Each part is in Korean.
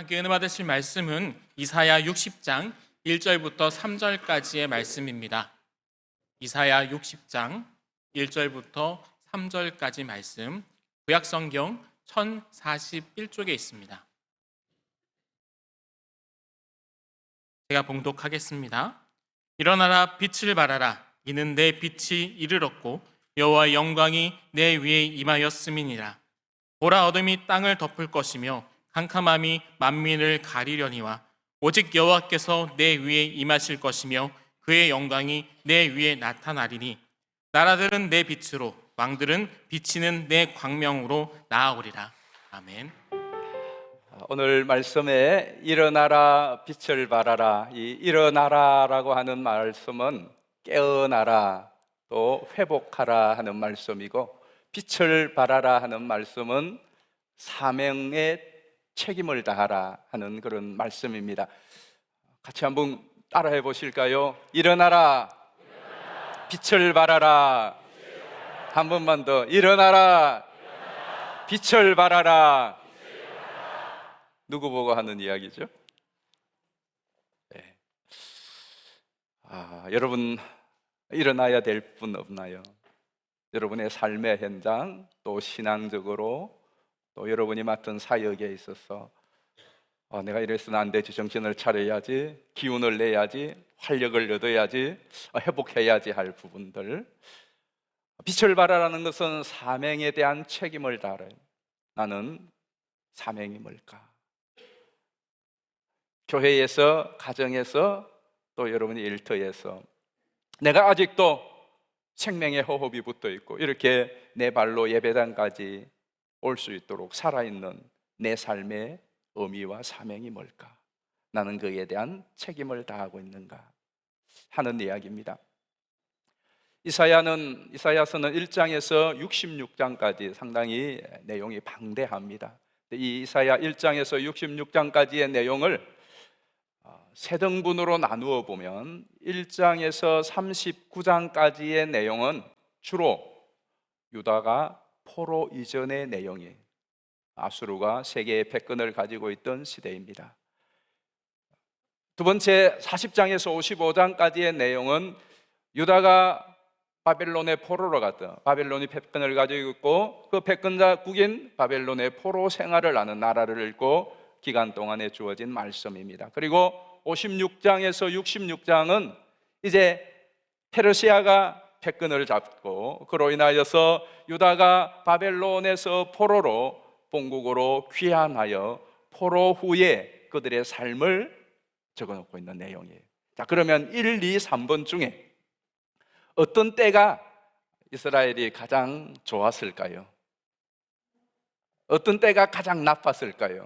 함께 은혜 받으실 말씀은 이사야 60장 1절부터 3절까지의 말씀입니다. 이사야 60장 1절부터 3절까지 말씀, 구약성경 1041쪽에 있습니다. 제가 봉독하겠습니다. 일어나라, 빛을 발하라. 이는 내 빛이 이르렀고 여호와의 영광이 내 위에 임하였음이니라. 보라, 어둠이 땅을 덮을 것이며 캄캄함이 만민을 가리려니와 오직 여호와께서 내 위에 임하실 것이며 그의 영광이 내 위에 나타나리니 나라들은 내 빛으로, 왕들은 비치는 내 광명으로 나아오리라. 아멘. 오늘 말씀에 일어나라, 빛을 발하라. 이 일어나라라고 하는 말씀은 깨어나라, 또 회복하라 하는 말씀이고, 빛을 발하라 하는 말씀은 사명의 책임을 다하라 하는 그런 말씀입니다. 같이 한번 따라해 보실까요? 일어나라, 빛을 발하라. 한 번만 더. 일어나라, 빛을 발하라. 누구 보고 하는 이야기죠? 네. 여러분 일어나야 될 분 없나요? 여러분의 삶의 현장, 또 신앙적으로, 또 여러분이 맡은 사역에 있어서 내가 이래서는 안 되지, 정신을 차려야지, 기운을 내야지, 활력을 얻어야지, 회복해야지 할 부분들. 빛을 발하라는 것은 사명에 대한 책임을 다뤄요. 나는 사명이 뭘까? 교회에서, 가정에서, 또 여러분의 일터에서 내가 아직도 생명의 호흡이 붙어 있고 이렇게 내 발로 예배당까지 올 수 있도록 살아있는 내 삶의 의미와 사명이 뭘까? 나는 그에 대한 책임을 다하고 있는가? 하는 이야기입니다. 이사야서는 1장에서 66장까지 상당히 내용이 방대합니다. 이 이사야 1장에서 66장까지의 내용을 세 등분으로 나누어 보면 1장에서 39장까지의 내용은 주로 유다가 포로 이전의 내용이에요. 아수르가 세계의 패권을 가지고 있던 시대입니다. 두 번째 40장에서 55장까지의 내용은 유다가 바벨론의 포로로 갔다. 바벨론이 패권을 가지고 있고 그 패권자국인 바벨론의 포로 생활을 하는 나라를 읽고 기간 동안에 주어진 말씀입니다. 그리고 56장에서 66장은 이제 페르시아가 패권을 잡고 그로 인하여서 유다가 바벨론에서 포로로 본국으로 귀환하여 포로 후에 그들의 삶을 적어놓고 있는 내용이에요. 자, 그러면 1, 2, 3번 중에 어떤 때가 이스라엘이 가장 좋았을까요? 어떤 때가 가장 나빴을까요?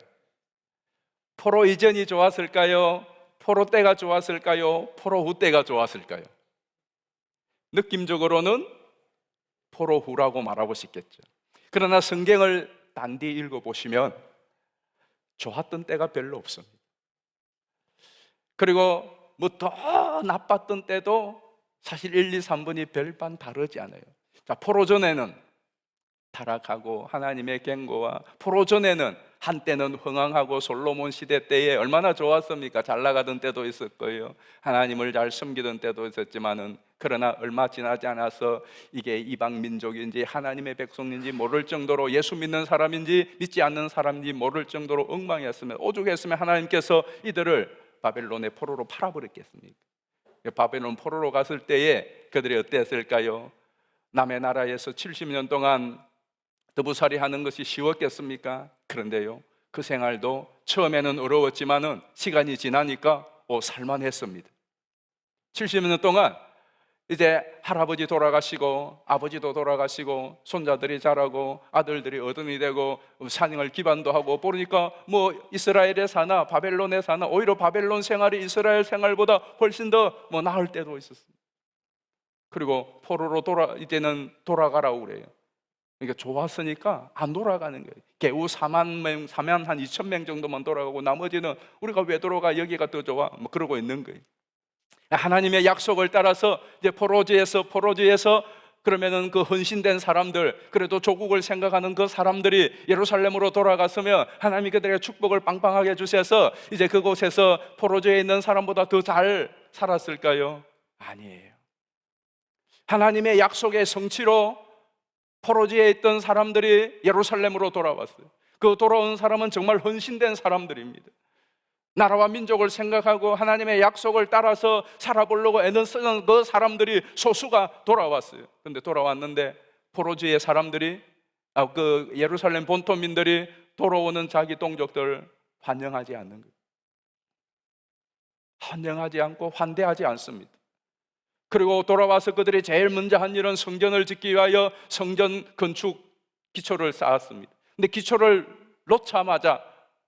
포로 이전이 좋았을까요? 포로 때가 좋았을까요? 포로 후 때가 좋았을까요? 느낌적으로는 포로 후라고 말하고 싶겠죠. 그러나 성경을 단디 읽어보시면 좋았던 때가 별로 없습니다. 그리고 뭐 더 나빴던 때도 사실 1, 2, 3번이 별반 다르지 않아요. 자, 포로 전에는 타락하고 하나님의 경고와, 포로 전에는 한때는 흥황하고 솔로몬 시대 때에 얼마나 좋았습니까? 잘 나가던 때도 있을 거예요. 하나님을 잘 섬기던 때도 있었지만은, 그러나 얼마 지나지 않아서 이게 이방 민족인지 하나님의 백성인지 모를 정도로, 예수 믿는 사람인지 믿지 않는 사람인지 모를 정도로 엉망이었으면, 오죽했으면 하나님께서 이들을 바벨론의 포로로 팔아버렸겠습니까? 바벨론 포로로 갔을 때에 그들이 어땠을까요? 남의 나라에서 70년 동안 더부살이 하는 것이 쉬웠겠습니까? 그런데요, 그 생활도 처음에는 어려웠지만은 시간이 지나니까 살만했습니다. 70년 동안 이제 할아버지 돌아가시고 아버지도 돌아가시고 손자들이 자라고 아들들이 어른이 되고 사냥을 기반도 하고 보니까 뭐 이스라엘에 사나 바벨론에 사나 오히려 바벨론 생활이 이스라엘 생활보다 훨씬 더 나을 때도 있었습니다. 그리고 포로로 이제는 돌아가라고 그래요. 그러니까 좋았으니까 안 돌아가는 거예요. 겨우 4만 한 2천 명 정도만 돌아가고 나머지는 우리가 왜 돌아가, 여기가 더 좋아, 그러고 있는 거예요. 하나님의 약속을 따라서 이제 포로지에서 그러면은 그 헌신된 사람들, 그래도 조국을 생각하는 그 사람들이 예루살렘으로 돌아갔으면 하나님이 그들에게 축복을 빵빵하게 주셔서 이제 그곳에서 포로지에 있는 사람보다 더 잘 살았을까요? 아니에요. 하나님의 약속의 성취로 포로지에 있던 사람들이 예루살렘으로 돌아왔어요. 그 돌아온 사람은 정말 헌신된 사람들입니다. 나라와 민족을 생각하고 하나님의 약속을 따라서 살아보려고 애는 쓰는 그 사람들이 소수가 돌아왔어요. 근데 돌아왔는데 포로지의 사람들이, 그 예루살렘 본토민들이 돌아오는 자기 동족들 환영하지 않는 거예요. 환영하지 않고 환대하지 않습니다. 그리고 돌아와서 그들이 제일 먼저 한 일은 성전을 짓기 위하여 성전 건축 기초를 쌓았습니다. 근데 기초를 놓자마자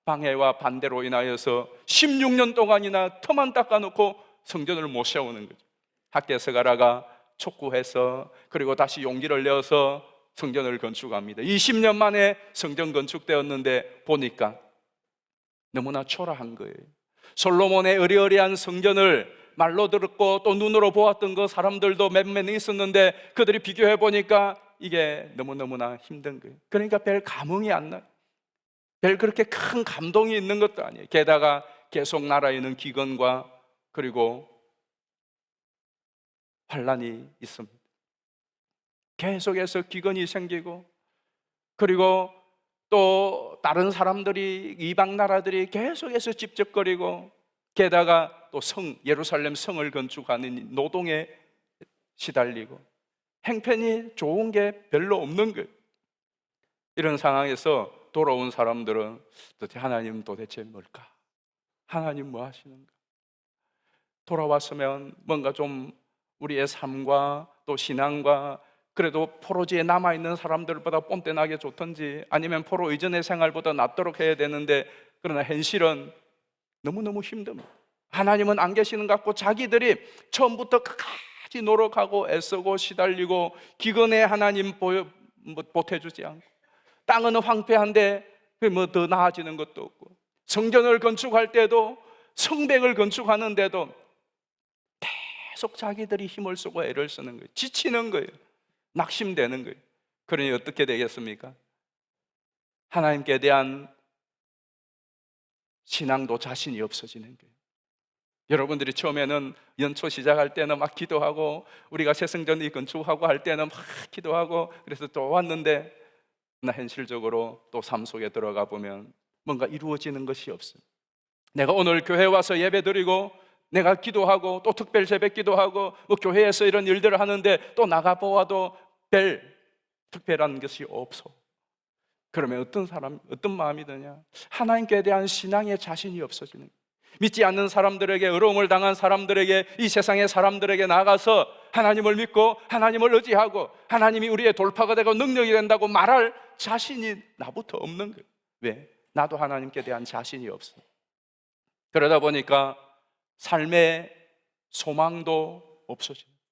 방해와 반대로 인하여서 16년 동안이나 터만 닦아놓고 성전을 못 세우는 거죠. 학개서가라가 촉구해서 그리고 다시 용기를 내어서 성전을 건축합니다. 20년 만에 성전 건축되었는데 보니까 너무나 초라한 거예요. 솔로몬의 의리의리한 성전을 말로 들었고 또 눈으로 보았던 그 사람들도 몇몇 있었는데 그들이 비교해 보니까 이게 너무너무나 힘든 거예요. 그러니까 별 감흥이 안 나요. 별 그렇게 큰 감동이 있는 것도 아니에요. 게다가 계속 나라에는 기근과 그리고 환란이 있습니다. 계속해서 기근이 생기고 그리고 또 다른 사람들이, 이방 나라들이 계속해서 집적거리고 게다가 또 예루살렘 성을 건축하는 노동에 시달리고 행편이 좋은 게 별로 없는 거예요. 이런 상황에서 돌아온 사람들은 하나님 도대체 뭘까? 하나님 뭐 하시는가? 돌아왔으면 뭔가 좀 우리의 삶과 또 신앙과 그래도 포로지에 남아있는 사람들보다 뽐떼나게 좋던지 아니면 포로 이전의 생활보다 낫도록 해야 되는데 그러나 현실은 너무너무 힘듭니다. 하나님은 안 계시는 것 같고 자기들이 처음부터 끝까지 노력하고 애쓰고 시달리고 기근에 하나님 보태주지 않고 땅은 황폐한데 뭐 더 나아지는 것도 없고 성전을 건축할 때도 성벽을 건축하는데도 계속 자기들이 힘을 쓰고 애를 쓰는 거예요. 지치는 거예요. 낙심되는 거예요. 그러니 어떻게 되겠습니까? 하나님께 대한 신앙도 자신이 없어지는 거예요. 여러분들이 처음에는 연초 시작할 때는 막 기도하고 우리가 새성전 건축하고 할 때는 막 기도하고 그래서 또 왔는데 현실적으로 또 삶 속에 들어가 보면 뭔가 이루어지는 것이 없어요. 내가 오늘 교회 와서 예배 드리고 내가 기도하고 또 특별 새벽 기도하고 뭐 교회에서 이런 일들을 하는데 또 나가 보아도 별 특별한 것이 없어. 그러면 어떤 마음이 드냐? 하나님께 대한 신앙의 자신이 없어지는 거예요. 믿지 않는 사람들에게, 어려움을 당한 사람들에게, 이 세상의 사람들에게 나가서 하나님을 믿고 하나님을 의지하고 하나님이 우리의 돌파가 되고 능력이 된다고 말할 자신이 나부터 없는 거예요. 왜? 나도 하나님께 대한 자신이 없어. 그러다 보니까 삶의 소망도 없어지는 거예요.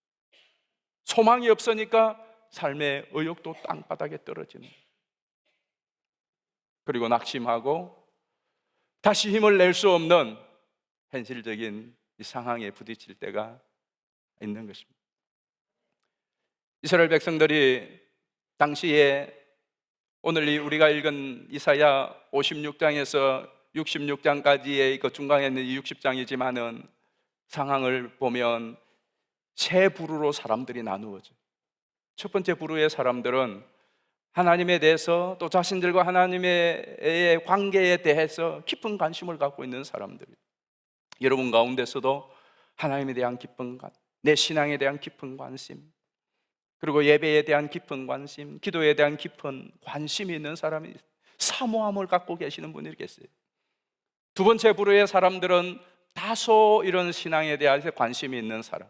소망이 없으니까 삶의 의욕도 땅바닥에 떨어지는 거예요. 그리고 낙심하고 다시 힘을 낼 수 없는 현실적인 이 상황에 부딪힐 때가 있는 것입니다. 이스라엘 백성들이 당시에 오늘 우리가 읽은 이사야 56장에서 66장까지의 그 중간에 있는 60장이지만은 상황을 보면 세 부류로 사람들이 나누어져요. 첫 번째 부류의 사람들은 하나님에 대해서 또 자신들과 하나님의 관계에 대해서 깊은 관심을 갖고 있는 사람들이에요. 여러분 가운데서도 하나님에 대한 깊은 내 신앙에 대한 깊은 관심, 그리고 예배에 대한 깊은 관심, 기도에 대한 깊은 관심이 있는 사람이 사모함을 갖고 계시는 분이 계세요. 두 번째 부류의 사람들은 다소 이런 신앙에 대해서 관심이 있는 사람,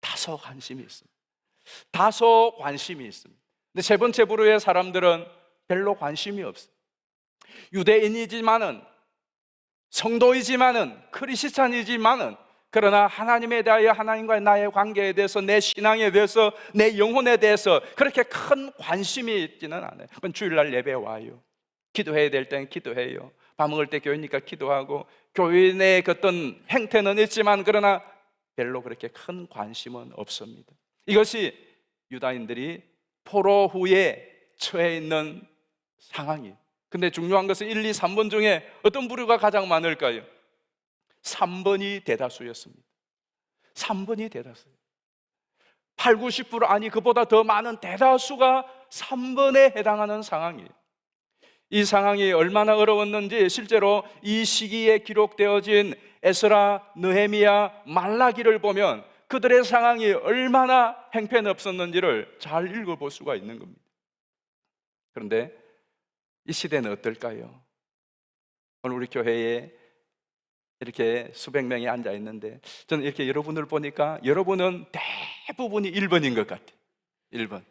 다소 관심이 있습니다. 다소 관심이 있습니다. 근데 세 번째 부류의 사람들은 별로 관심이 없어요. 유대인이지만은, 성도이지만은, 크리스찬이지만은, 그러나 하나님에 대하여, 하나님과의 나의 관계에 대해서, 내 신앙에 대해서, 내 영혼에 대해서 그렇게 큰 관심이 있지는 않아요. 그건 주일날 예배 와요. 기도해야 될 때는 기도해요. 밥 먹을 때 교회니까 기도하고, 교인의 그 어떤 행태는 있지만 그러나 별로 그렇게 큰 관심은 없습니다. 이것이 유다인들이 포로 후에 처해 있는 상황이에요. 근데 중요한 것은 1, 2, 3번 중에 어떤 부류가 가장 많을까요? 3번이 대다수였습니다. 3번이 대다수예요. 8, 90% 아니 그보다 더 많은 대다수가 3번에 해당하는 상황이에요. 이 상황이 얼마나 어려웠는지 실제로 이 시기에 기록되어진 에스라, 느헤미야, 말라기를 보면 그들의 상황이 얼마나 행편없었는지를 잘 읽어볼 수가 있는 겁니다. 그런데 이 시대는 어떨까요? 오늘 우리 교회에 이렇게 수백 명이 앉아 있는데 저는 이렇게 여러분을 보니까 여러분은 대부분이 1번인 것 같아요. 1번.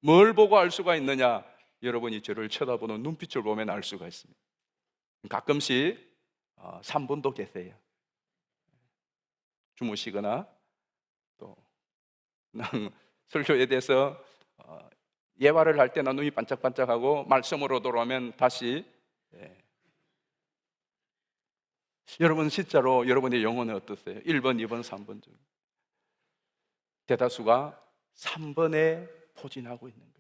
뭘 보고 알 수가 있느냐? 여러분이 저를 쳐다보는 눈빛을 보면 알 수가 있습니다. 가끔씩 3번도 계세요. 주무시거나 또 설교에 대해서 예화를 할 때는 눈이 반짝반짝하고 말씀으로 돌아오면 다시 여러분 진짜로 여러분의 영혼은 어떠세요? 1번, 2번, 3번 중 대다수가 3번에 포진하고 있는 거예요.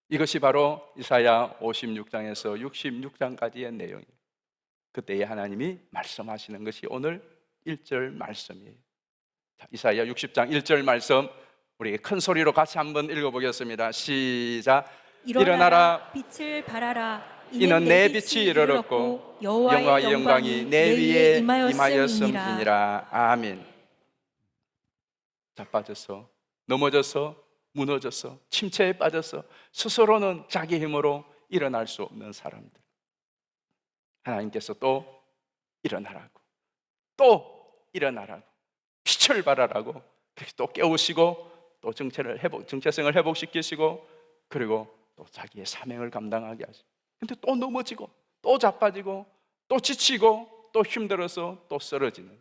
이것이 바로 이사야 56장에서 66장까지의 내용이에요. 그때에 하나님이 말씀하시는 것이 오늘 1절 말씀이에요. 자, 이사야 60장 1절 말씀 우리 큰 소리로 같이 한번 읽어보겠습니다. 시작. 일어나라 빛을 발하라. 이는 내 빛이 이르렀고 여호와의 영광이 내 위에 임하였음이니라. 아멘. 자빠져서 넘어져서 무너져서 침체에 빠져서 스스로는 자기 힘으로 일어날 수 없는 사람들, 하나님께서 또 일어나라고, 또 일어나라고, 빛을 발하라고 그렇게 또 깨우시고 또 정체성을 회복시키시고 그리고 또 자기의 사명을 감당하게 하시고, 근데 또 넘어지고 또 자빠지고 또 지치고 또 힘들어서 또 쓰러지는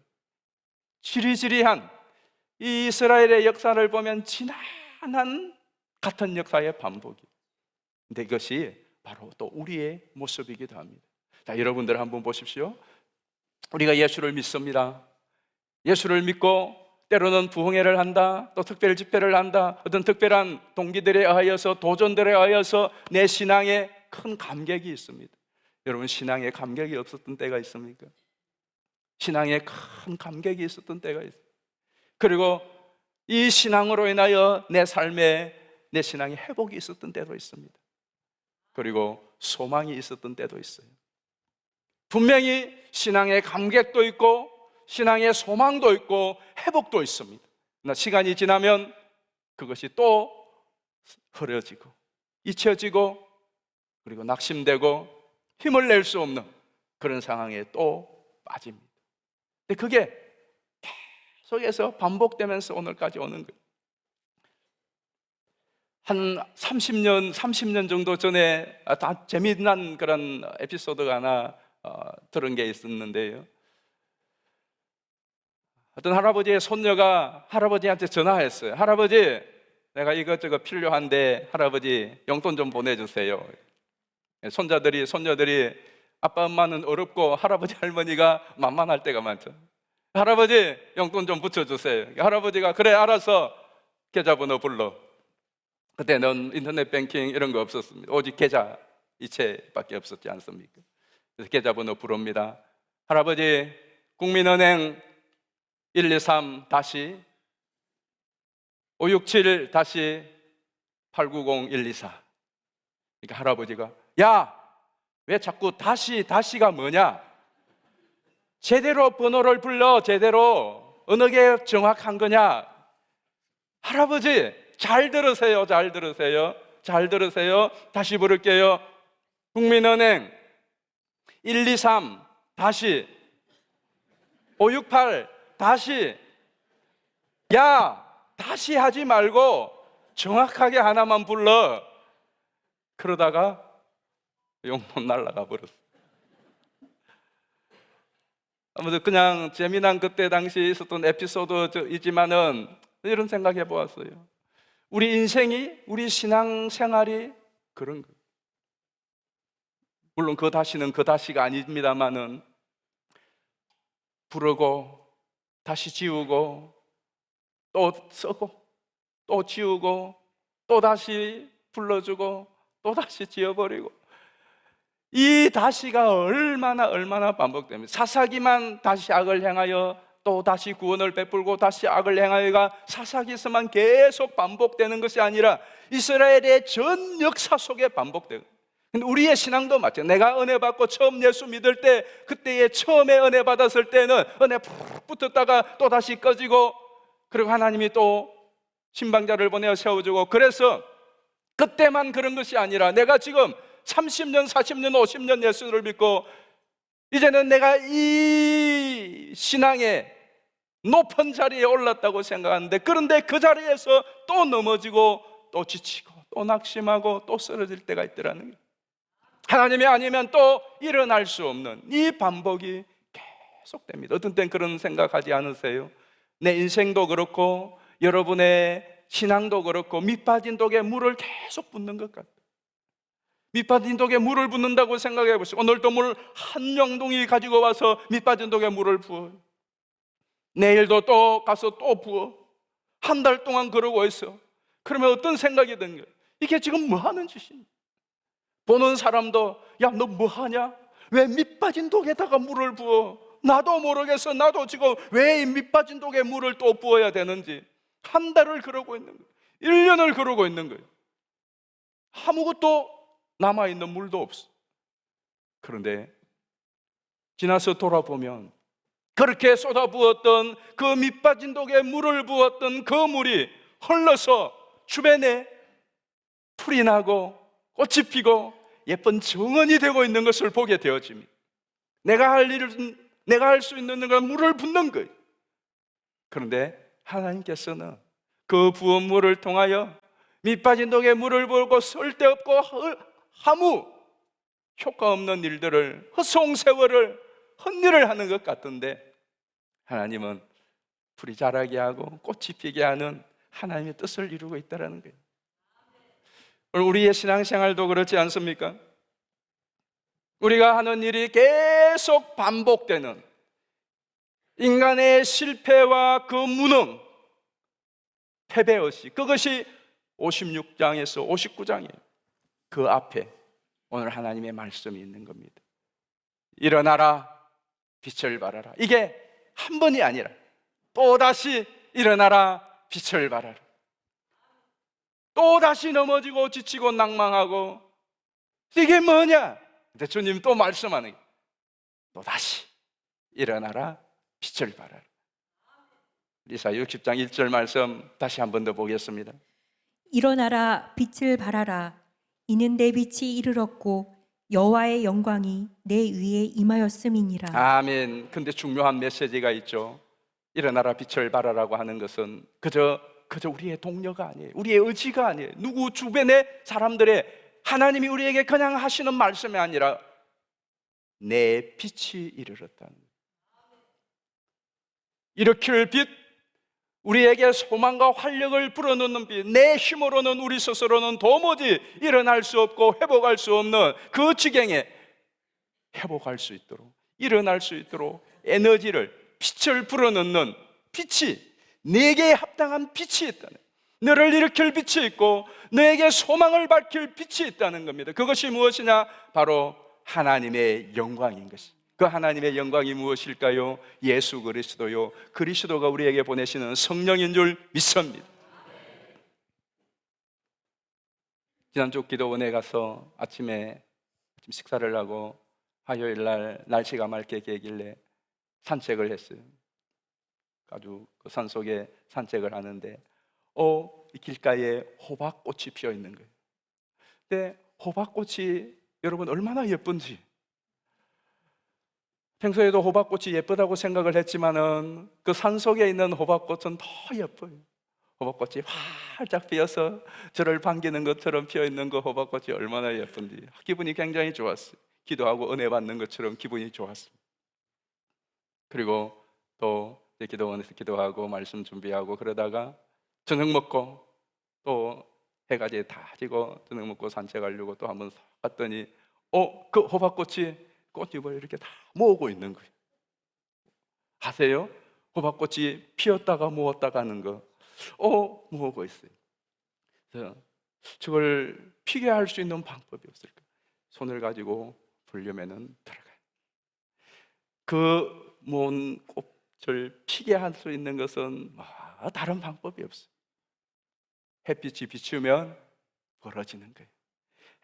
지리지리한 이 이스라엘의 역사를 보면 지난한 같은 역사의 반복이. 근데 이것이 바로 또 우리의 모습이기도 합니다. 자, 여러분들 한번 보십시오. 우리가 예수를 믿습니다. 예수를 믿고 때로는 부흥회를 한다, 또 특별 집회를 한다, 어떤 특별한 동기들에 의하여서 도전들에 의하여서 내 신앙에 큰 감격이 있습니다. 여러분 신앙에 감격이 없었던 때가 있습니까? 신앙에 큰 감격이 있었던 때가 있어요. 그리고 이 신앙으로 인하여 내 삶에 내 신앙의 회복이 있었던 때도 있습니다. 그리고 소망이 있었던 때도 있어요. 분명히 신앙의 감격도 있고 신앙의 소망도 있고 회복도 있습니다. 그러나 시간이 지나면 그것이 또 흐려지고 잊혀지고 그리고 낙심되고 힘을 낼 수 없는 그런 상황에 또 빠집니다. 근데 그게 계속해서 반복되면서 오늘까지 오는 거예요. 한 30년 정도 전에 다 재미난 그런 에피소드가 하나 들은 게 있었는데요. 어떤 할아버지의 손녀가 할아버지한테 전화했어요. 할아버지, 내가 이것저것 필요한데 할아버지 용돈 좀 보내주세요. 손녀들이 아빠 엄마는 어렵고 할아버지 할머니가 만만할 때가 많죠. 할아버지 용돈 좀 붙여주세요. 할아버지가 그래 알아서 계좌번호 불러. 그때는 인터넷 뱅킹 이런 거 없었습니다. 오직 계좌 이체밖에 없었지 않습니까? 그래서 계좌번호 부릅니다. 할아버지 국민은행 123 567 890 124. 그러니까 할아버지가 야, 왜 자꾸 다시가 뭐냐? 제대로 번호를 불러. 제대로 어느 게 정확한 거냐? 할아버지 잘 들으세요. 잘 들으세요. 다시 부를게요. 국민은행 123 568 야, 다시 하지 말고 정확하게 하나만 불러. 그러다가 용돈 날라가 버렸어. 아무튼 그냥 재미난 그때 당시 있었던 에피소드이지만은 이런 생각해 보았어요. 우리 인생이, 우리 신앙생활이 그런 거예요. 물론 그 다시는 그 다시가 아닙니다만은 부르고 다시 지우고 또 쓰고 또 지우고 또 다시 불러주고 또 다시 지워버리고, 이 다시가 얼마나 반복됩니다. 사사기만 다시 악을 행하여 또 다시 구원을 베풀고 다시 악을 행하여가 사사기에서만 계속 반복되는 것이 아니라 이스라엘의 전 역사 속에 반복돼요. 근데 우리의 신앙도 마찬가지예요. 내가 은혜 받고 처음 예수 믿을 때, 그때에 처음에 은혜 받았을 때는 은혜 푹 붙었다가 또 다시 꺼지고, 그리고 하나님이 또 신방자를 보내어 세워주고, 그래서 그때만 그런 것이 아니라 내가 지금 30년, 40년, 50년 예수를 믿고 이제는 내가 이 신앙의 높은 자리에 올랐다고 생각하는데, 그런데 그 자리에서 또 넘어지고 또 지치고 또 낙심하고 또 쓰러질 때가 있더라는 거예요. 하나님이 아니면 또 일어날 수 없는 이 반복이 계속됩니다. 어떤 땐 그런 생각하지 않으세요? 내 인생도 그렇고 여러분의 신앙도 그렇고 밑빠진 독에 물을 계속 붓는 것 같아요. 밑빠진 독에 물을 붓는다고 생각해 보세요. 오늘도 물 한 영동이 가지고 와서 밑빠진 독에 물을 부어요. 내일도 또 가서 또 부어. 한 달 동안 그러고 있어. 그러면 어떤 생각이 드는 거예요? 이게 지금 뭐 하는 짓이냐? 보는 사람도 야, 너 뭐 하냐? 왜 밑빠진 독에다가 물을 부어? 나도 모르겠어. 나도 지금 왜 이 밑빠진 독에 물을 또 부어야 되는지. 한 달을 그러고 있는 거예요. 1년을 그러고 있는 거예요. 아무것도 남아있는 물도 없어. 그런데 지나서 돌아보면 그렇게 쏟아부었던 그 밑빠진 독에 물을 부었던 그 물이 흘러서 주변에 풀이 나고 꽃이 피고 예쁜 정원이 되고 있는 것을 보게 되어집니다. 내가 할 수 있는 건 물을 붓는 거예요. 그런데 하나님께서는 그 부은 물을 통하여 밑빠진 독에 물을 부고 쓸데없고 아무 효과 없는 일들을, 허송세월을, 헛일을 하는 것 같은데, 하나님은 풀이 자라게 하고 꽃이 피게 하는 하나님의 뜻을 이루고 있다는 거예요. 우리의 신앙생활도 그렇지 않습니까? 우리가 하는 일이 계속 반복되는 인간의 실패와 그 무능, 패배의식, 그것이 56장에서 59장이에요. 그 앞에 오늘 하나님의 말씀이 있는 겁니다. 일어나라, 빛을 발하라. 이게 한 번이 아니라 또다시 일어나라, 빛을 발하라. 또다시 넘어지고 지치고 낭망하고, 이게 뭐냐? 근데 주님 또 말씀하는 거예요. 또다시 일어나라, 빛을 발하라. 이사야 60장 1절 말씀 다시 한 번 더 보겠습니다. 일어나라, 빛을 발하라. 이는 내 빛이 이르렀고 여호와의 영광이 내 위에 임하였음이니라. 아멘. 근데 중요한 메시지가 있죠. 일어나라, 빛을 발하라고 하는 것은 그저 우리의 동료가 아니에요. 우리의 의지가 아니에요. 누구 주변의 사람들의, 하나님이 우리에게 그냥 하시는 말씀이 아니라 내 빛이 이르렀다는 거예요. 일으킬 빛, 우리에게 소망과 활력을 불어넣는 빛, 내 힘으로는, 우리 스스로는 도무지 일어날 수 없고 회복할 수 없는 그 지경에 회복할 수 있도록, 일어날 수 있도록 에너지를, 빛을 불어넣는 빛이, 내게 합당한 빛이 있다는, 너를 일으킬 빛이 있고 너에게 소망을 밝힐 빛이 있다는 겁니다. 그것이 무엇이냐? 바로 하나님의 영광인 것입니다. 그 하나님의 영광이 무엇일까요? 예수 그리스도요. 그리스도가 우리에게 보내시는 성령인 줄 믿습니다. 지난주 기도원에 가서 아침 식사를 하고 화요일 날 날씨가 맑게 개길래 산책을 했어요. 아주 그 산속에 산책을 하는데 이 길가에 호박꽃이 피어 있는 거예요. 근데 호박꽃이 여러분 얼마나 예쁜지, 평소에도 호박꽃이 예쁘다고 생각을 했지만은 그 산속에 있는 호박꽃은 더 예뻐요. 호박꽃이 활짝 피어서 저를 반기는 것처럼 피어 있는 그 호박꽃이 얼마나 예쁜지 기분이 굉장히 좋았어요. 기도하고 은혜 받는 것처럼 기분이 좋았습니다. 그리고 또 기도원에서 기도하고 말씀 준비하고 그러다가 저녁 먹고 또 해가 이제 다 지고 저녁 먹고 산책하려고 또 한번 갔더니 그 호박꽃이 꽃잎을 이렇게 다 모으고 있는 거예요. 아세요? 호박꽃이 피었다가 모았다가 하는 거 모으고 있어요. 그래서 저걸 피게 할 수 있는 방법이 없을까? 손을 가지고 불려면은 들어가요. 그 먼 꽃을 피게 할 수 있는 것은 다른 방법이 없어요. 햇빛이 비추면 벌어지는 거예요.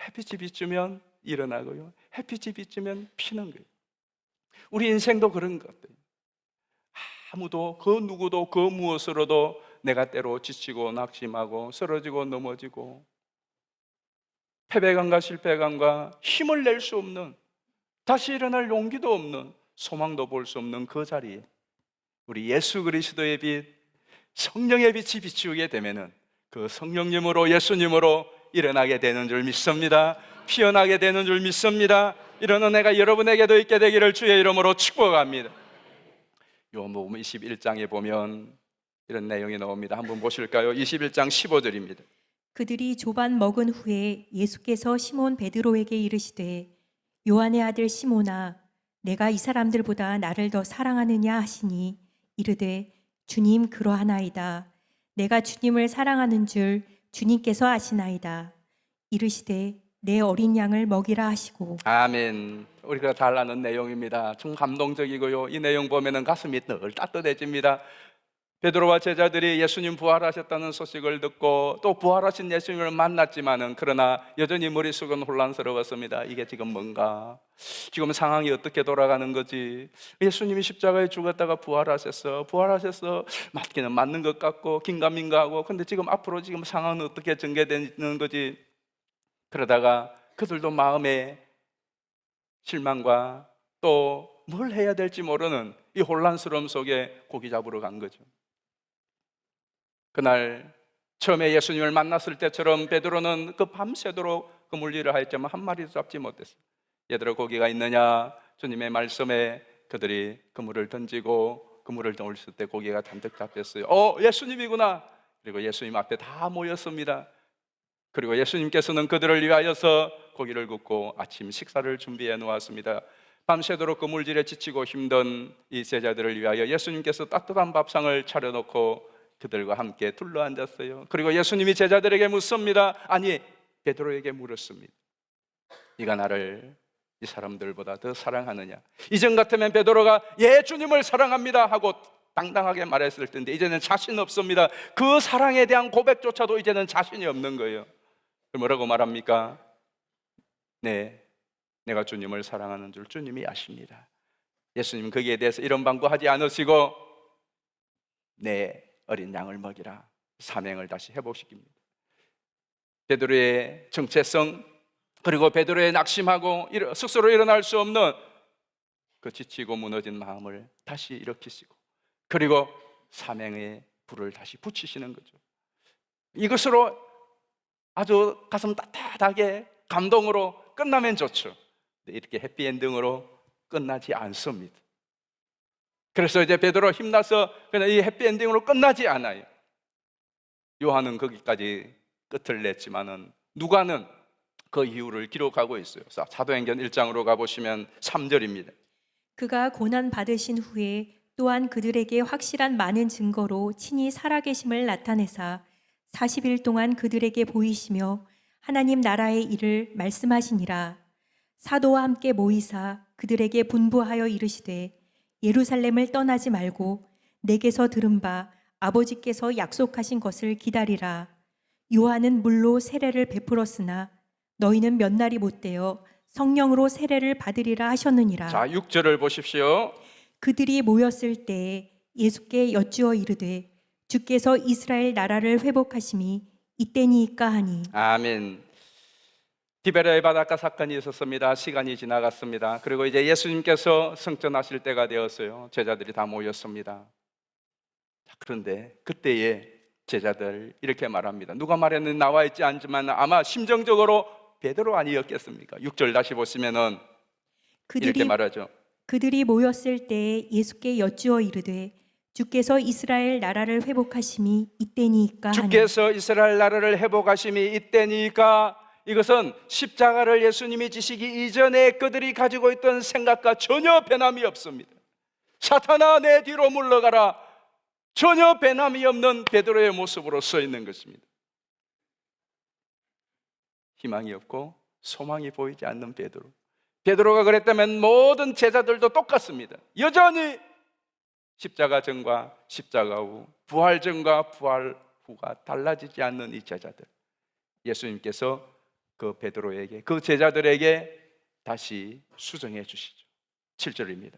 햇빛이 비추면 일어나고요. 햇빛이 비추면 피는 거예요. 우리 인생도 그런 것 같아요. 아무도 그 누구도 그 무엇으로도 내가 때로 지치고 낙심하고 쓰러지고 넘어지고 패배감과 실패감과 힘을 낼 수 없는, 다시 일어날 용기도 없는, 소망도 볼 수 없는 그 자리에 우리 예수 그리스도의 빛, 성령의 빛이 비추게 되면은 그 성령님으로, 예수님으로 일어나게 되는 줄 믿습니다. 피어나게 되는 줄 믿습니다. 이런 은혜가 여러분에게도 있게 되기를 주의 이름으로 축복합니다. 요한복음 21장에 보면 이런 내용이 나옵니다. 한번 보실까요? 21장 15절입니다. 그들이 조반 먹은 후에 예수께서 시몬 베드로에게 이르시되 요한의 아들 시몬아 내가 이 사람들보다 나를 더 사랑하느냐 하시니 이르되 주님 그러하나이다. 내가 주님을 사랑하는 줄 주님께서 아시나이다. 이르시되 내 어린 양을 먹이라 하시고. 아멘. 우리가 잘 아는 내용입니다. 좀 감동적이고요. 이 내용 보면은 가슴이 늘 따뜻해집니다. 베드로와 제자들이 예수님 부활하셨다는 소식을 듣고 또 부활하신 예수님을 만났지만은 그러나 여전히 머릿속은 혼란스러웠습니다. 이게 지금 뭔가? 지금 상황이 어떻게 돌아가는 거지? 예수님이 십자가에 죽었다가 부활하셨어. 맞기는 맞는 것 같고 긴가민가하고, 근데 지금 앞으로 지금 상황은 어떻게 전개되는 거지? 그러다가 그들도 마음에 실망과 또 뭘 해야 될지 모르는 이 혼란스러움 속에 고기 잡으러 간 거죠. 그날 처음에 예수님을 만났을 때처럼 베드로는 그 밤새도록 그 물질을 하였지만 한 마리도 잡지 못했어요. 얘들아 고기가 있느냐? 주님의 말씀에 그들이 그물을 던지고 그물을 던졌을 때 고기가 잔뜩 잡혔어요. 예수님이구나. 그리고 예수님 앞에 다 모였습니다. 그리고 예수님께서는 그들을 위하여서 고기를 굽고 아침 식사를 준비해 놓았습니다. 밤새도록 그 물질에 지치고 힘든 이 제자들을 위하여 예수님께서 따뜻한 밥상을 차려놓고 그들과 함께 둘러앉았어요. 그리고 예수님이 제자들에게 묻습니다. 아니, 베드로에게 물었습니다. 네가 나를 이 사람들보다 더 사랑하느냐? 이전 같으면 베드로가 예 주님을 사랑합니다 하고 당당하게 말했을 텐데 이제는 자신 없습니다. 그 사랑에 대한 고백조차도 이제는 자신이 없는 거예요. 뭐라고 말합니까? 네, 내가 주님을 사랑하는 줄 주님이 아십니다. 예수님 거기에 대해서 이런 방구하지 않으시고 내 어린 양을 먹이라 사명을 다시 회복시킵니다. 베드로의 정체성, 그리고 베드로의 낙심하고 스스로 일어날 수 없는 그 지치고 무너진 마음을 다시 일으키시고 그리고 사명의 불을 다시 붙이시는 거죠. 이것으로 아주 가슴 따뜻하게 감동으로 끝나면 좋죠. 이렇게 해피엔딩으로 끝나지 않습니다. 그래서 이제 베드로 힘나서 그냥 이 해피엔딩으로 끝나지 않아요. 요한은 거기까지 끝을 냈지만은 누가는 그 이유를 기록하고 있어요. 사도행전 1장으로 가보시면 3절입니다. 그가 고난 받으신 후에 또한 그들에게 확실한 많은 증거로 친히 살아계심을 나타내사 40일 동안 그들에게 보이시며 하나님 나라의 일을 말씀하시니라. 사도와 함께 모이사 그들에게 분부하여 이르시되 예루살렘을 떠나지 말고 내게서 들은 바 아버지께서 약속하신 것을 기다리라. 요한은 물로 세례를 베풀었으나 너희는 몇 날이 못되어 성령으로 세례를 받으리라 하셨느니라. 자, 6절을 보십시오. 그들이 모였을 때에 예수께 여쭈어 이르되 주께서 이스라엘 나라를 회복하심이 이때니이까 하니. 아멘. 디베레 바닷가 사건이 있었습니다. 시간이 지나갔습니다. 그리고 이제 예수님께서 승천하실 때가 되었어요. 제자들이 다 모였습니다. 그런데 그때에 제자들 이렇게 말합니다. 누가 말했는지 나와 있지 않지만 아마 심정적으로 베드로 아니었겠습니까? 6절 다시 보시면은 이렇게 말하죠. 그들이 모였을 때에 예수께 여쭈어 이르되 주께서 이스라엘 나라를 회복하심이 이때니이까 하니. 주께서 이스라엘 나라를 회복하심이 이때니까. 이것은 십자가를 예수님이 지시기 이전에 그들이 가지고 있던 생각과 전혀 변함이 없습니다. 사탄아 내 뒤로 물러가라. 전혀 변함이 없는 베드로의 모습으로 서 있는 것입니다. 희망이 없고 소망이 보이지 않는 베드로. 베드로가 그랬다면 모든 제자들도 똑같습니다. 여전히 십자가 전과 십자가 후, 부활 전과 부활 후가 달라지지 않는 이 제자들. 예수님께서 그 베드로에게, 그 제자들에게 다시 수정해 주시죠. 7절입니다.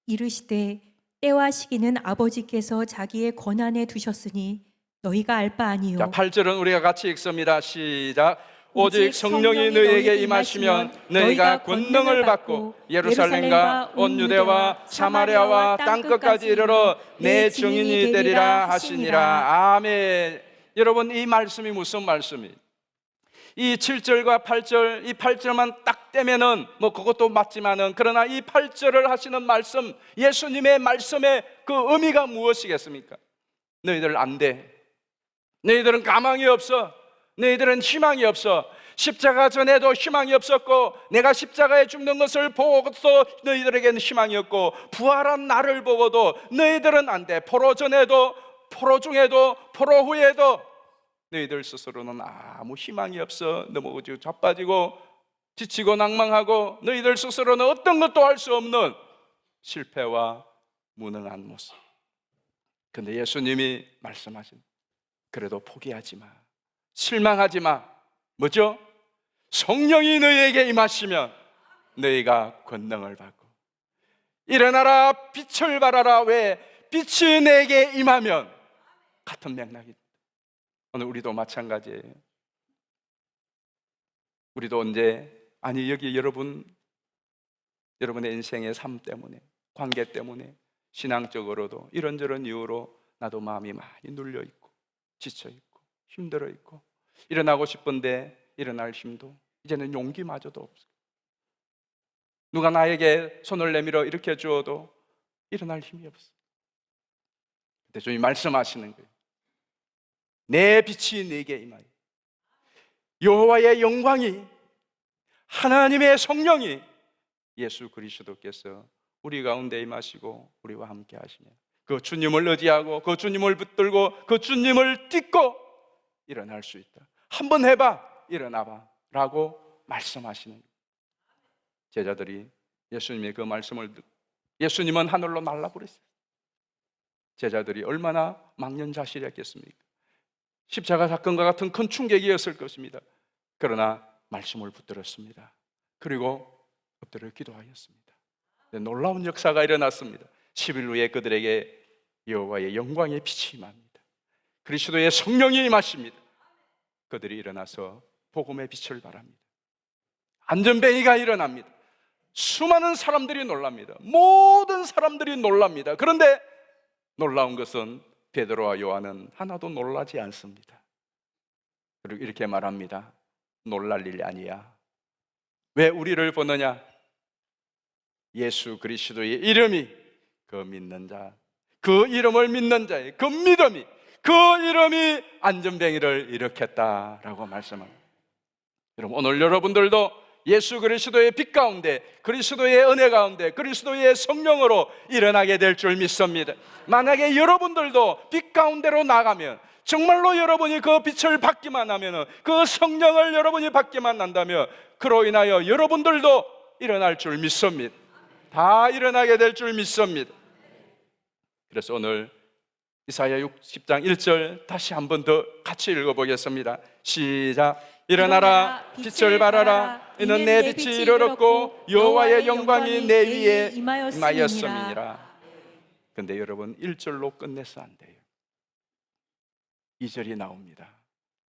이르시되 때와 시기는 아버지께서 자기의 권한에 두셨으니 너희가 알 바 아니요. 자, 8절은 우리가 같이 읽습니다. 시작. 오직 성령이 너희에게 임하시면 너희가 권능을 받고 예루살렘과 온 유대와 사마리아와 땅끝까지 이르러 내 증인이 되리라 하시니라. 아멘. 여러분, 이 말씀이 무슨 말씀이에요? 이 7절과 8절, 이 8절만 딱 떼면은 뭐 그것도 맞지만은, 그러나 이 8절을 하시는 말씀, 예수님의 말씀의 그 의미가 무엇이겠습니까? 너희들 안 돼. 너희들은 가망이 없어. 너희들은 희망이 없어. 십자가 전에도 희망이 없었고, 내가 십자가에 죽는 것을 보고도 너희들에게는 희망이 없고, 부활한 나를 보고도 너희들은 안 돼. 포로 전에도, 포로 중에도, 포로 후에도 너희들 스스로는 아무 희망이 없어. 너무 자빠지고 지치고 낭망하고, 너희들 스스로는 어떤 것도 할 수 없는 실패와 무능한 모습. 근데 예수님이 말씀하신, 그래도 포기하지 마, 실망하지 마. 뭐죠? 성령이 너희에게 임하시면 너희가 권능을 받고 일어나라, 빛을 발하라. 왜? 빛이 내게 임하면. 같은 맥락입니다. 오늘 우리도 마찬가지예요. 우리도 언제, 아니 여기 여러분의 인생의 삶 때문에, 관계 때문에, 신앙적으로도 이런저런 이유로 나도 마음이 많이 눌려있고 지쳐있고 힘들어있고, 일어나고 싶은데 일어날 힘도, 이제는 용기마저도 없어. 누가 나에게 손을 내밀어 일으켜 주어도 일어날 힘이 없어. 그때 주님이 말씀하시는 거예요. 내 빛이 네게 임하여, 여호와의 영광이, 하나님의 성령이, 예수 그리스도께서 우리 가운데 임하시고 우리와 함께 하시며, 그 주님을 의지하고 그 주님을 붙들고 그 주님을 딛고 일어날 수 있다. 한번 해봐, 일어나봐 라고 말씀하시는 거예요. 제자들이 예수님의 그 말씀을 듣고, 예수님은 하늘로 날아버렸어요. 제자들이 얼마나 망연자실했겠습니까? 십자가 사건과 같은 큰 충격이었을 것입니다. 그러나 말씀을 붙들었습니다. 그리고 엎드려 기도하였습니다. 놀라운 역사가 일어났습니다. 10일 후에 그들에게 여호와의 영광의 빛이 임합니다. 그리스도의 성령이 임하십니다. 그들이 일어나서 복음의 빛을 발합니다. 안전뱅이가 일어납니다. 수많은 사람들이 놀랍니다. 모든 사람들이 놀랍니다. 그런데 놀라운 것은 베드로와 요한은 하나도 놀라지 않습니다. 그리고 이렇게 말합니다. 놀랄 일이 아니야. 왜 우리를 보느냐? 예수 그리스도의 이름이, 그 믿는 자, 그 이름을 믿는 자의 그 믿음이, 그 이름이 안전뱅이를 일으켰다라고 말씀합니다. 여러분, 오늘 여러분들도 예수 그리스도의 빛 가운데, 그리스도의 은혜 가운데, 그리스도의 성령으로 일어나게 될 줄 믿습니다. 만약에 여러분들도 빛 가운데로 나가면, 정말로 여러분이 그 빛을 받기만 하면, 그 성령을 여러분이 받기만 한다면, 그로 인하여 여러분들도 일어날 줄 믿습니다. 다 일어나게 될 줄 믿습니다. 그래서 오늘 이사야 60장 1절 다시 한 번 더 같이 읽어보겠습니다. 시작. 일어나라, 빛을 발하라. 이는 내 빛이 이르렀고 여호와의 영광이 내 위에 임하였음이니라. 근데 여러분, 1절로 끝내서 안 돼요. 2절이 나옵니다.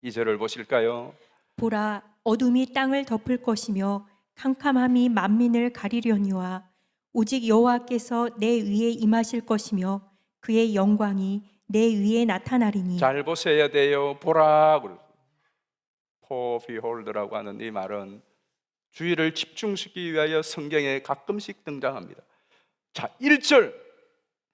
2절을 보실까요? 보라, 어둠이 땅을 덮을 것이며 캄캄함이 만민을 가리려니와 오직 여호와께서 내 위에 임하실 것이며 그의 영광이 내 위에 나타나리니. 잘 보셔야 돼요. 보라. behold라고 하는 이 말은 주의를 집중시키기 위하여 성경에 가끔씩 등장합니다. 자, 1절,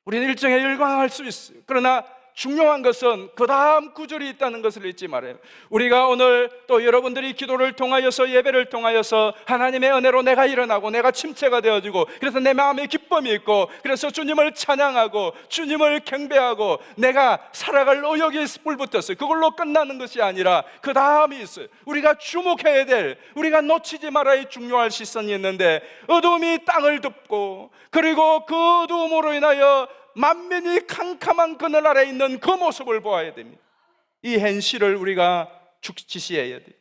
우리는 일정에 열광할 수 있어요. 그러나 중요한 것은 그 다음 구절이 있다는 것을 잊지 말아요. 우리가 오늘 또 여러분들이 기도를 통하여서, 예배를 통하여서 하나님의 은혜로 내가 일어나고 내가 침체가 되어지고, 그래서 내 마음에 기쁨이 있고, 그래서 주님을 찬양하고 주님을 경배하고 내가 살아갈 의욕이 불붙었어요. 그걸로 끝나는 것이 아니라 그 다음이 있어요. 우리가 주목해야 될, 우리가 놓치지 말아야 중요할 시선이 있는데, 어둠이 땅을 덮고, 그리고 그 어둠으로 인하여 만민이 캄캄한 그늘 아래 있는 그 모습을 보아야 됩니다. 이 현실을 우리가 주시해야 돼요.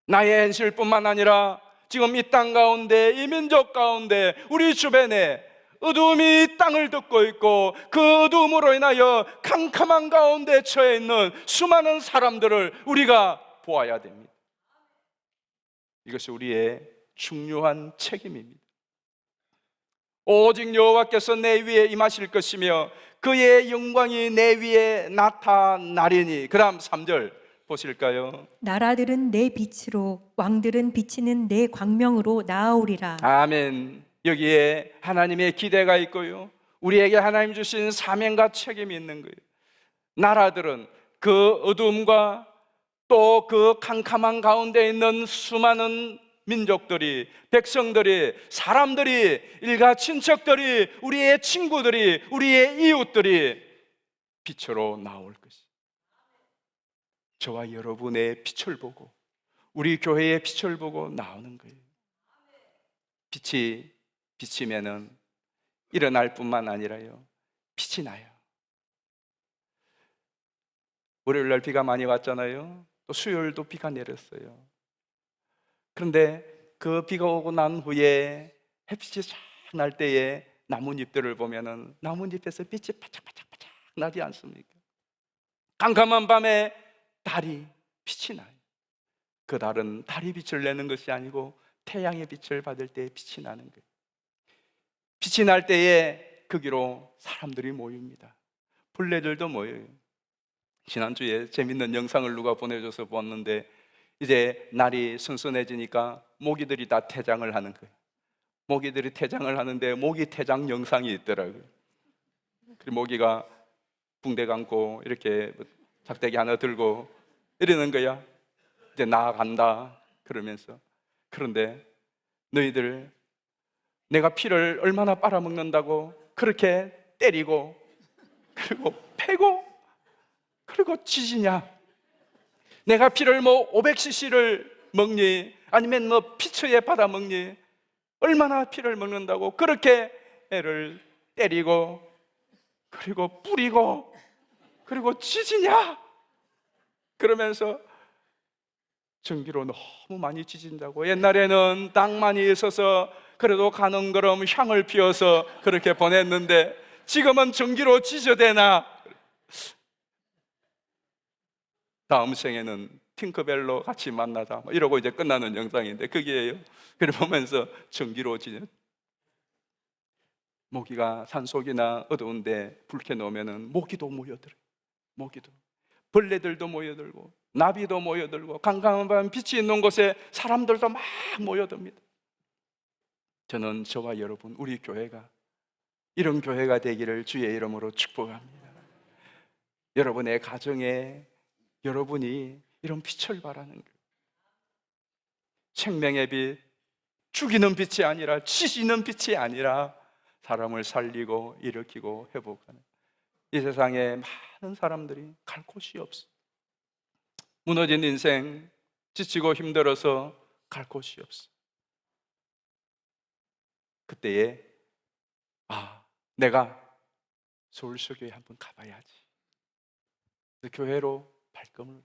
나의 현실뿐만 아니라 지금 이 땅 가운데, 이 민족 가운데, 우리 주변에 어둠이 땅을 덮고 있고, 그 어둠으로 인하여 캄캄한 가운데 처해 있는 수많은 사람들을 우리가 보아야 됩니다. 이것이 우리의 중요한 책임입니다. 오직 여호와께서 내 위에 임하실 것이며 그의 영광이 내 위에 나타나리니. 그 다음 3절 보실까요? 나라들은 내 빛으로, 왕들은 비치는 내 광명으로 나아오리라. 아멘. 여기에 하나님의 기대가 있고요, 우리에게 하나님 주신 사명과 책임이 있는 거예요. 나라들은 그 어둠과 또 그 캄캄한 가운데 있는 수많은 민족들이, 백성들이, 사람들이, 일가 친척들이, 우리의 친구들이, 우리의 이웃들이 빛으로 나올 것이. 저와 여러분의 빛을 보고, 우리 교회의 빛을 보고 나오는 거예요. 빛이 비치면은 일어날 뿐만 아니라요, 빛이 나요. 월요일 날 비가 많이 왔잖아요. 또 수요일도 비가 내렸어요. 그런데 그 비가 오고 난 후에 햇빛이 쫙 날 때에 나뭇잎들을 보면은 나뭇잎에서 빛이 바짝바짝바짝 나지 않습니까? 깜깜한 밤에 달이 빛이 나요. 그 달은 달이 빛을 내는 것이 아니고 태양의 빛을 받을 때 빛이 나는 거예요. 빛이 날 때에 거기로 사람들이 모입니다. 벌레들도 모여요. 지난주에 재밌는 영상을 누가 보내줘서 봤는데, 이제 날이 선선해지니까 모기들이 다 퇴장을 하는 거예요. 모기들이 퇴장을 하는데 모기 퇴장 영상이 있더라고요. 그리고 모기가 붕대 감고 이렇게 작대기 하나 들고 이러는 거야. 이제 나아간다 그러면서. 그런데 너희들 내가 피를 얼마나 빨아먹는다고 그렇게 때리고 그리고 패고 그리고 짖으냐? 내가 피를 뭐 500cc를 먹니? 아니면 뭐 피처에 받아 먹니? 얼마나 피를 먹는다고 그렇게 애를 때리고 그리고 뿌리고 그리고 짖으냐? 그러면서 전기로 너무 많이 짖은다고. 옛날에는 땅만이 있어서 그래도 가는 걸음 향을 피워서 그렇게 보냈는데 지금은 전기로 짖어대나? 다음 생에는 팅커벨로 같이 만나자 이러고 이제 끝나는 영상인데 그게예요. 그래 보면서 전기로 짖어. 모기가 산속이나 어두운데 불 켜놓으면 모기도 모여들어요. 모기도, 벌레들도 모여들고 나비도 모여들고 깜깜한 밤 빛이 있는 곳에 사람들도 막 모여듭니다. 저는 저와 여러분, 우리 교회가 이런 교회가 되기를 주의 이름으로 축복합니다. 여러분의 가정에 여러분이 이런 빛을 발하는 거예요. 생명의 빛, 죽이는 빛이 아니라, 치시는 빛이 아니라 사람을 살리고 일으키고 회복하는. 이 세상에 많은 사람들이 갈 곳이 없어. 무너진 인생, 지치고 힘들어서 갈 곳이 없어. 그때에 내가 서울서교회 한번 가봐야지. 그 교회로 발걸음을.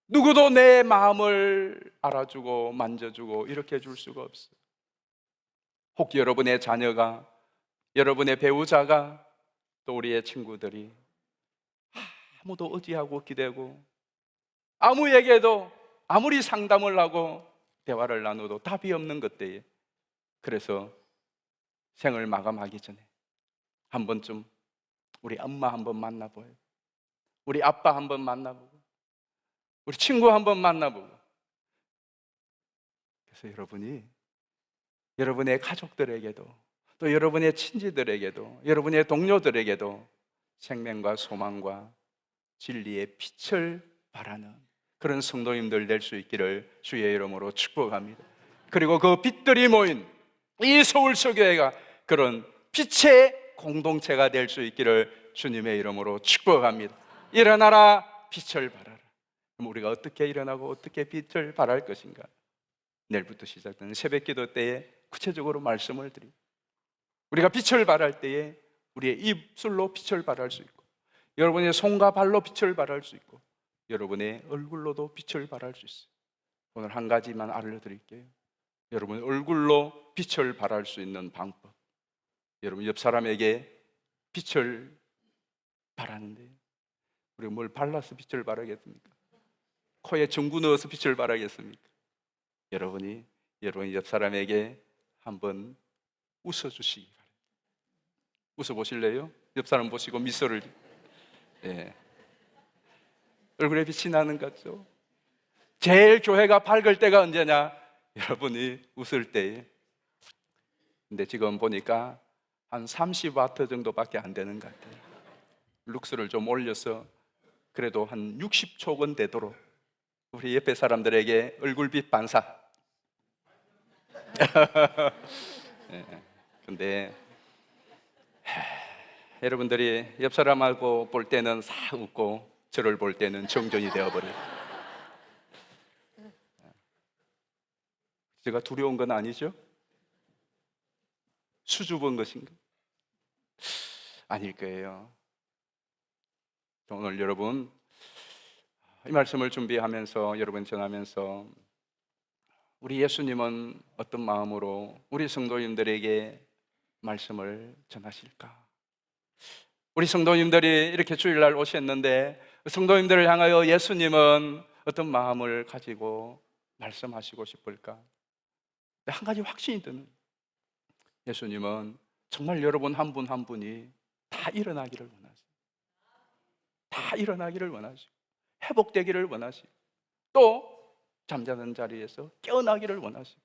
누구도 내 마음을 알아주고 만져주고 이렇게 해줄 수가 없어요. 혹 여러분의 자녀가, 여러분의 배우자가, 또 우리의 친구들이 아무도 의지하고 기대고 아무에게도 아무리 상담을 하고 대화를 나눠도 답이 없는 그때에, 그래서 생을 마감하기 전에 한 번쯤 우리 엄마 한번 만나봐요. 우리 아빠 한번 만나보고 우리 친구 한번 만나보고. 그래서 여러분이 여러분의 가족들에게도 또 여러분의 친지들에게도, 여러분의 동료들에게도 생명과 소망과 진리의 빛을 발하는 그런 성도님들 될 수 있기를 주의 이름으로 축복합니다. 그리고 그 빛들이 모인 이 서울서교회가 그런 빛의 공동체가 될 수 있기를 주님의 이름으로 축복합니다. 일어나라, 빛을 발하라. 그럼 우리가 어떻게 일어나고 어떻게 빛을 발할 것인가? 내일부터 시작되는 새벽기도 때에 구체적으로 말씀을 드립니다. 우리가 빛을 발할 때에 우리의 입술로 빛을 발할 수 있고, 여러분의 손과 발로 빛을 발할 수 있고, 여러분의 얼굴로도 빛을 발할 수 있어요. 오늘 한 가지만 알려드릴게요. 여러분 얼굴로 빛을 발할 수 있는 방법. 여러분 옆 사람에게 빛을 발하는데 우리가 뭘 발라서 빛을 발하겠습니까? 코에 전구 넣어서 빛을 발하겠습니까? 여러분이 옆 사람에게 한번 웃어주시기 바랍니다. 웃어보실래요? 옆 사람 보시고 미소를. 얼굴에 빛이 나는 것 같죠? 제일 교회가 밝을 때가 언제냐? 여러분이 웃을 때에. 근데 지금 보니까 한 30와트 정도밖에 안 되는 것 같아요. 룩스를 좀 올려서 그래도 한 60촉은 되도록 우리 옆에 사람들에게 얼굴빛 반사. 근데 여러분들이 옆 사람하고 볼 때는 싹 웃고 저를 볼 때는 정전이 되어버려요. 제가 두려운 건 아니죠? 수줍은 것인가? 아닐 거예요. 오늘 여러분 이 말씀을 준비하면서 여러분 전하면서 우리 예수님은 어떤 마음으로 우리 성도님들에게 말씀을 전하실까? 우리 성도님들이 이렇게 주일날 오셨는데 성도님들을 향하여 예수님은 어떤 마음을 가지고 말씀하시고 싶을까? 한 가지 확신이 드는, 예수님은 정말 여러분 한 분 한 분이 다 일어나기를 원하세요. 다 일어나기를 원하시고 회복되기를 원하시고 또 잠자는 자리에서 깨어나기를 원하시고,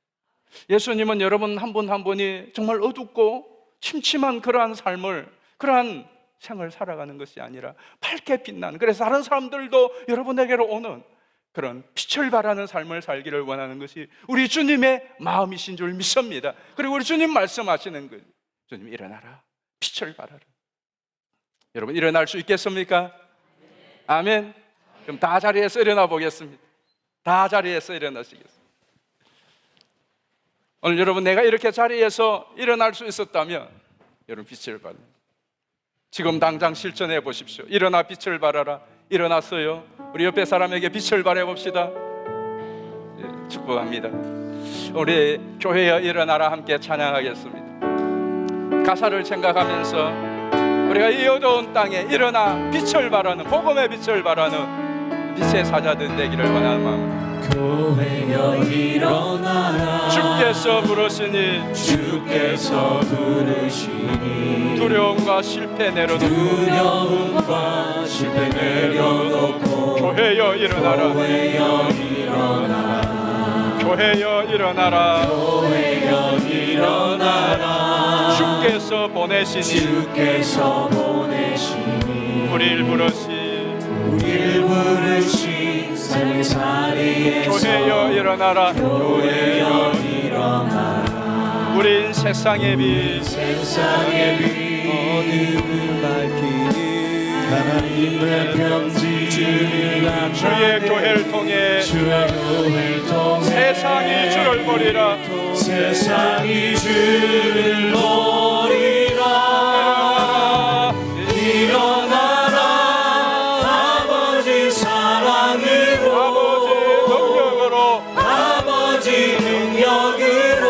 예수님은 여러분 한 분 한 분이 정말 어둡고 침침한 그러한 삶을, 그러한 생을 살아가는 것이 아니라 밝게 빛나는, 그래서 다른 사람들도 여러분에게로 오는 그런 빛을 발하는 삶을 살기를 원하는 것이 우리 주님의 마음이신 줄 믿습니다. 그리고 우리 주님 말씀하시는 거예요. 주님 일어나라, 빛을 발하라. 여러분 일어날 수 있겠습니까? 아멘. 그럼 다 자리에서 일어나 보겠습니다. 다 자리에서 일어나시겠습니다. 오늘 여러분 내가 이렇게 자리에서 일어날 수 있었다면 여러분 빛을 발하, 지금 당장 실천해 보십시오. 일어나 빛을 발하라. 일어났어요. 우리 옆에 사람에게 빛을 발해 봅시다. 축복합니다. 우리 교회여 일어나라 함께 찬양하겠습니다. 가사를 생각하면서 우리가 이 어두운 땅에 일어나 빛을 발하는, 복음의 빛을 발하는 빛의 사자들 되기를 원하는 마음. 교회여 일어나라. 주께서 부르시니, 주께서 부르시니 두려움과 실패 내려놓고, 두려움과 실패 내려놓고 교회여 일어나라. 교회여 일어나라. 교회여 일어나라. 교회여 일어나라. 주께서 보내시니, 주께서 보내시니 우리를 부르신 삶의 자리에서 교회여 일어나라. 교회여 일어나라. 우린 세상의 빛, 세상의 빛 어둠을 밝히니 하나님의 편지 주를 주의 교회를 통해 세상이 주를 보리라. 세상이 주를 보리라. 일어나라. 아버지 사랑으로, 아버지 능력으로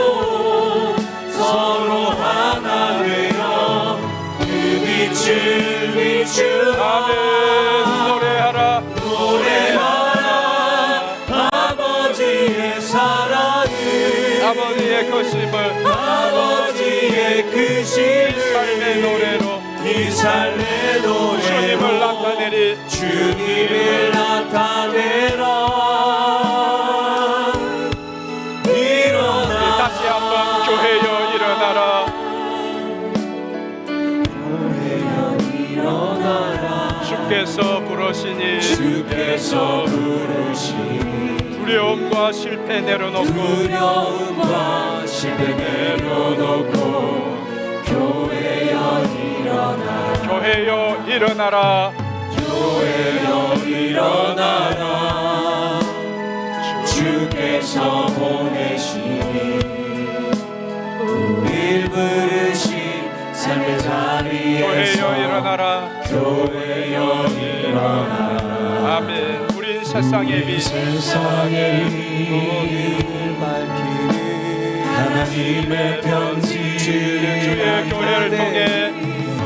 서로 하나 되어 그 빛을 비추라. 아멘. 노래하라. 아버지의 사랑을, 아버지의 크심을, 아버지의 크심을 삶의 노래로 이 삶의 노래로 주님을 나타내리. 주님을 나타내라. 일어나. 다시 한번 교회여 일어나라. 주께서 부르시니 주께서 부르시니 두려움과 실패 내려놓고 두려움과 실패 내려놓고 교회여 일어나라 교회여 일어나라 교회여 일어나라 주께서 보내시니 우릴 부르신 삶의 자리에서 교회여 일어나라 교회여 일어나라 아멘. 우린 세상의 빛 세상의 빛을 밝히는 하나님의 편지 주의 교회를 통해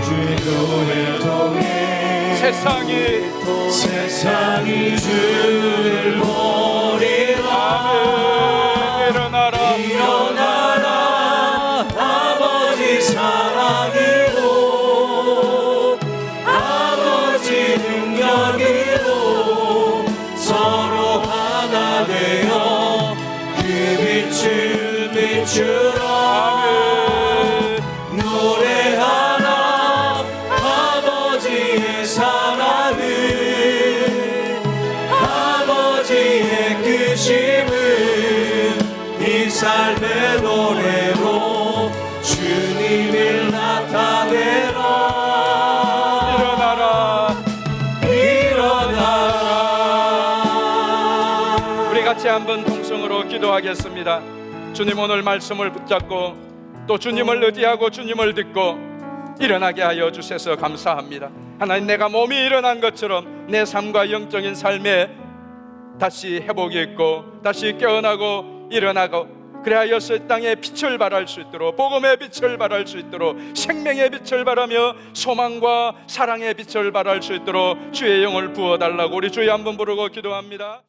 주의 교회를 통해 세상이 주를 보리라 아멘. 일어나라 일어나라 아버지 사랑이로 아버지 능력으로 서로 하나 되어 그 빛을 비추라 노래하라 아버지의 사랑을 아버지의 크심을 이 삶의 노래로 주님을 나타내라 일어나라 우리 같이 한번 동성으로 기도하겠습니다. 주님 오늘 말씀을 붙잡고 또 주님을 의지하고 주님을 듣고 일어나게 하여 주셔서 감사합니다. 하나님 내가 몸이 일어난 것처럼 내 삶과 영적인 삶에 다시 회복이 있고 다시 깨어나고 일어나고 그래하여서 땅에 빛을 발할 수 있도록 복음의 빛을 발할 수 있도록 생명의 빛을 발하며 소망과 사랑의 빛을 발할 수 있도록 주의 영을 부어달라고 우리 주여 한번 부르고 기도합니다.